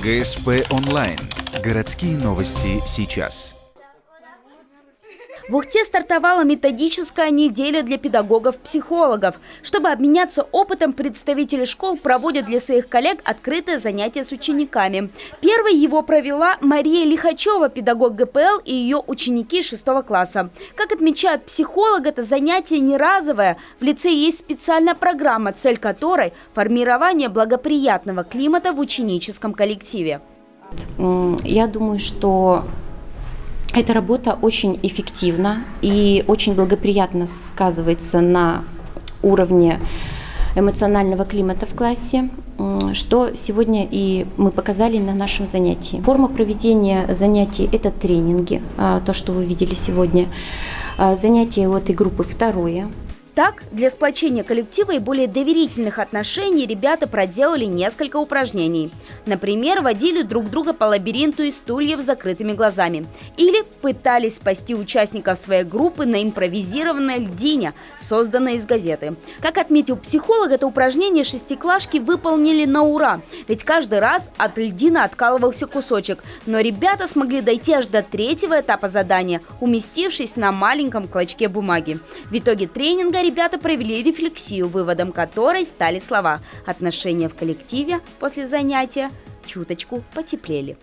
ГСП онлайн. Городские новости сейчас. В Ухте стартовала методическая неделя для педагогов-психологов. Чтобы обменяться опытом, представители школ проводят для своих коллег открытые занятия с учениками. Первой его провела Мария Лихачева, педагог ГПЛ, и ее ученики 6 класса. Как отмечает психолог, это занятие не разовое. В лицее есть специальная программа, цель которой – формирование благоприятного климата в ученическом коллективе. Я думаю, что эта работа очень эффективна и очень благоприятно сказывается на уровне эмоционального климата в классе, что сегодня и мы показали на нашем занятии. Форма проведения занятий – это тренинги, то, что вы видели сегодня. Занятие у этой группы второе. Так, для сплочения коллектива и более доверительных отношений ребята проделали несколько упражнений. Например, водили друг друга по лабиринту из стульев с закрытыми глазами. Или пытались спасти участников своей группы на импровизированной льдине, созданной из газеты. Как отметил психолог, это упражнение шестиклашки выполнили на ура. Ведь каждый раз от льдины откалывался кусочек. Но ребята смогли дойти аж до третьего этапа задания, уместившись на маленьком клочке бумаги. В итоге тренинга ребята провели рефлексию, выводом которой стали слова: отношения в коллективе после занятия чуточку потеплели.